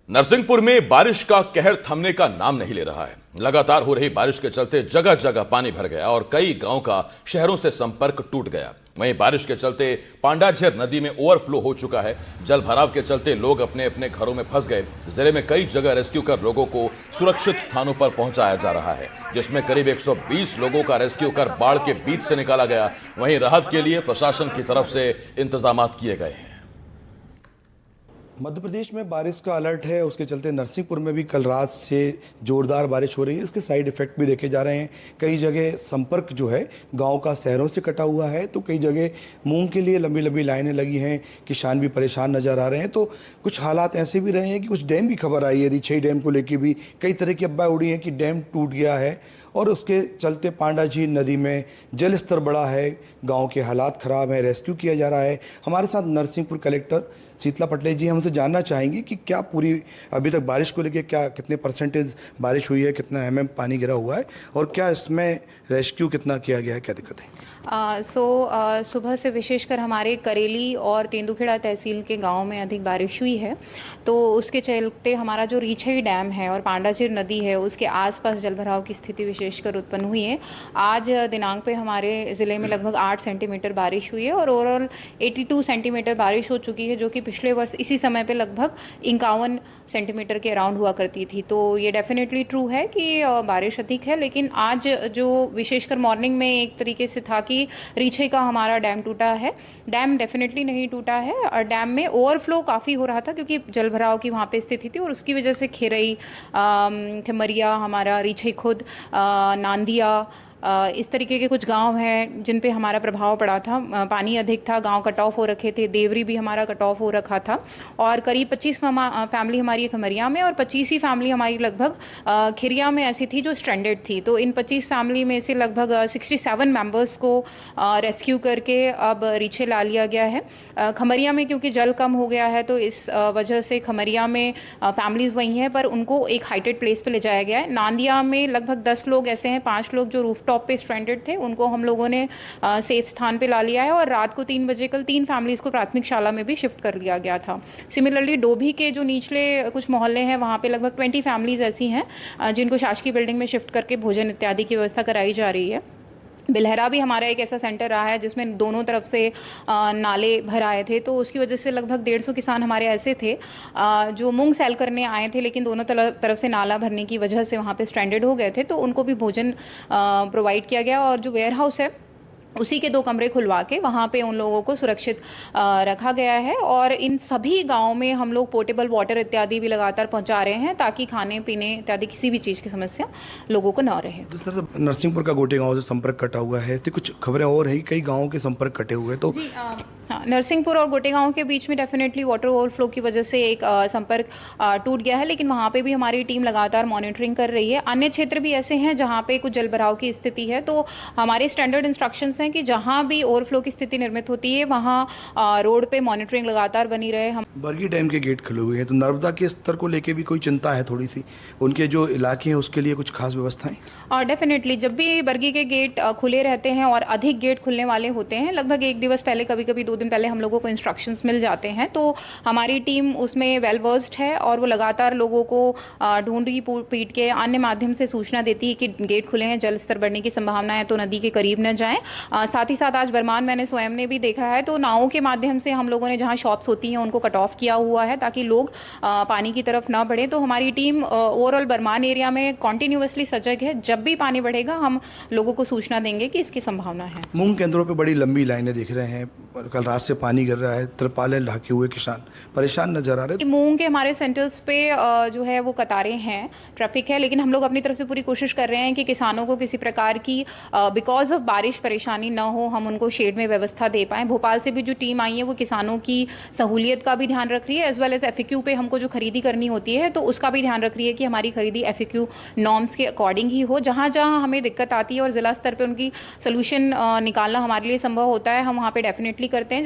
नरसिंहपुर में बारिश का कहर थमने का नाम नहीं ले रहा है। लगातार हो रही बारिश के चलते जगह जगह पानी भर गया और कई गांव का शहरों से संपर्क टूट गया। वहीं बारिश के चलते पांडाझेर नदी में ओवरफ्लो हो चुका है। जल भराव के चलते लोग अपने अपने घरों में फंस गए। जिले में कई जगह रेस्क्यू कर लोगों को सुरक्षित स्थानों पर पहुंचाया जा रहा है, जिसमें करीब 120 लोगों का रेस्क्यू कर बाढ़ के बीच से निकाला गया। वहीं राहत के लिए प्रशासन की तरफ से इंतजाम किए गए हैं। मध्य प्रदेश में बारिश का अलर्ट है, उसके चलते नरसिंहपुर में भी कल रात से जोरदार बारिश हो रही है। इसके साइड इफ़ेक्ट भी देखे जा रहे हैं। कई जगह संपर्क जो है गांव का शहरों से कटा हुआ है, तो कई जगह मूंग के लिए लंबी लंबी लाइनें लगी हैं। किसान भी परेशान नज़र आ रहे हैं। तो कुछ हालात ऐसे भी रहे हैं कि कुछ डैम भी खबर आई है। रिछई डैम को लेकर भी कई तरह की अफवाहें उड़ी हैं कि डैम टूट गया है और उसके चलते पांडाझीर नदी में जल स्तर बढ़ा है। गांव के हालात ख़राब हैं, रेस्क्यू किया जा रहा है। हमारे साथ नरसिंहपुर कलेक्टर शीतला पटले जी, हमसे जानना चाहेंगे कि क्या पूरी अभी तक बारिश को लेकर क्या कितने परसेंटेज बारिश हुई है, कितना एमएम पानी गिरा हुआ है और क्या इसमें रेस्क्यू कितना किया गया है, क्या दिक्कत है? सुबह से विशेषकर हमारे करेली और तेंदुखेड़ा तहसील के गांव में अधिक बारिश हुई है, तो उसके चलते हमारा जो रिछई डैम है और पांडाझीर नदी है उसके आसपास जलभराव की स्थिति विशेषकर उत्पन्न हुई है। आज दिनांक पे हमारे ज़िले में लगभग 8 सेंटीमीटर बारिश हुई है और ओवरऑल 82 सेंटीमीटर बारिश हो चुकी है, जो कि पिछले वर्ष इसी समय पे लगभग 51 सेंटीमीटर के अराउंड हुआ करती थी। तो ये डेफिनेटली ट्रू है कि बारिश अधिक है, लेकिन आज जो विशेषकर मॉर्निंग में एक तरीके से था कि रिछई का हमारा डैम टूटा है। डैम डेफिनेटली नहीं टूटा है और डैम में ओवरफ्लो काफ़ी हो रहा था क्योंकि जलभराव की वहाँ पे स्थिति थी और उसकी वजह से खेरई, खमरिया, हमारा रिछई खुद, नांदिया, इस तरीके के कुछ गांव हैं जिन पे हमारा प्रभाव पड़ा था। पानी अधिक था, गांव कट ऑफ हो रखे थे। देवरी भी हमारा कट ऑफ हो रखा था और करीब 25 फैमिली हमारी खमरिया में और 25 ही फैमिली हमारी लगभग खिरिया में ऐसी थी जो स्ट्रैंडेड थी। तो इन 25 फैमिली में से लगभग 67 मेंबर्स को रेस्क्यू करके अब रिछई ला लिया गया है। खमरिया में क्योंकि जल कम हो गया है तो इस वजह से खमरिया में फैमिलीज़ वही हैं, पर उनको एक हाइटेड प्लेस पर ले जाया गया है। नांदिया में लगभग 10 लोग ऐसे हैं, 5 लोग जो टॉप पे स्ट्रैंडेड थे, उनको हम लोगों ने सेफ स्थान पे ला लिया है और रात को 3 बजे कल 3 फैमिलीज़ को प्राथमिक शाला में भी शिफ्ट कर लिया गया था। सिमिलरली डोभी के जो निचले कुछ मोहल्ले हैं वहाँ पे लगभग 20 फैमिलीज़ ऐसी हैं जिनको शासकीय बिल्डिंग में शिफ्ट करके भोजन इत्यादि की व्यवस्था कराई जा रही है। बिलहरा भी हमारा एक ऐसा सेंटर रहा है जिसमें दोनों तरफ से नाले भर आए थे, तो उसकी वजह से लगभग 150 किसान हमारे ऐसे थे जो मूंग सेल करने आए थे, लेकिन दोनों तरफ से नाला भरने की वजह से वहाँ पे स्ट्रैंडेड हो गए थे, तो उनको भी भोजन प्रोवाइड किया गया। और जो वेयर हाउस है उसी के 2 कमरे खुलवा के वहाँ पे उन लोगों को सुरक्षित रखा गया है और इन सभी गाँव में हम लोग पोर्टेबल वाटर इत्यादि भी लगातार पहुँचा रहे हैं ताकि खाने पीने इत्यादि किसी भी चीज़ की समस्या लोगों को ना रहे। जिस तरह से नरसिंहपुर का गोटे गांव से संपर्क कटा हुआ है, तो कुछ खबरें और है कई गांवों के संपर्क कटे हुए हैं, तो हाँ, नरसिंहपुर और गोटेगांव के बीच में डेफिनेटली वाटर ओवरफ्लो की वजह से एक संपर्क टूट गया है, लेकिन वहाँ पे भी हमारी टीम लगातार मॉनिटरिंग कर रही है। अन्य क्षेत्र भी ऐसे हैं जहाँ पे कुछ जलभराव की स्थिति है, तो हमारे स्टैंडर्ड इंस्ट्रक्शंस हैं कि जहाँ भी ओवरफ्लो की स्थिति निर्मित होती है वहाँ रोड पे मॉनिटरिंग लगातार बनी रहे। हम बरगी डैम के गेट खुले हुए हैं, तो नर्मदा के स्तर को लेकर भी कोई चिंता है थोड़ी सी? उनके जो इलाके हैं उसके लिए कुछ खास व्यवस्थाएं? और डेफिनेटली जब भी बरगी के गेट खुले रहते हैं और अधिक गेट खुलने वाले होते हैं, लगभग 1 दिवस पहले, कभी कभी 2 दिन पहले हम लोगों को इंस्ट्रक्शंस मिल जाते हैं, तो हमारी टीम उसमें वेल वर्स्ड है और वो लगातार लोगों को ढूंढी पीट के अन्य माध्यम से सूचना देती है कि गेट खुले हैं, जल स्तर बढ़ने की संभावना है, तो नदी के करीब न जाएं। साथ ही साथ आज बरमान मैंने स्वयं ने भी देखा है, तो नावों के माध्यम से हम लोगों ने जहाँ शॉप्स होती हैं उनको कट ऑफ किया हुआ है ताकि लोग पानी की तरफ ना बढ़े। तो हमारी टीम ओवरऑल बरमान एरिया में कॉन्टिन्यूसली सजग है। जब भी पानी बढ़ेगा हम लोगों को सूचना देंगे कि इसकी संभावना है। मूंग केंद्रों पे बड़ी लंबी लाइनें दिख रहे हैं, कल रात से पानी गिर रहा है, तिरपालें ढके हुए किसान परेशान नजर आ रहे हैं। मूंग के हमारे सेंटर्स पे जो है वो कतारें हैं, ट्रैफिक है, लेकिन हम लोग अपनी तरफ से पूरी कोशिश कर रहे हैं कि किसानों को किसी प्रकार की बिकॉज ऑफ बारिश परेशानी ना हो, हम उनको शेड में व्यवस्था दे पाएँ। भोपाल से भी जो टीम आई है वो किसानों की सहूलियत का भी ध्यान रख रही है, एज वेल एज FAQ पे हमको जो खरीदी करनी होती है तो उसका भी ध्यान रख रही है कि हमारी खरीदी FAQ नॉर्म्स के अकॉर्डिंग ही हो। जहाँ जहाँ हमें दिक्कत आती है और ज़िला स्तर पर उनकी सोल्यूशन निकालना हमारे लिए संभव होता है, हम वहाँ पर डेफिनेटली करते हैं।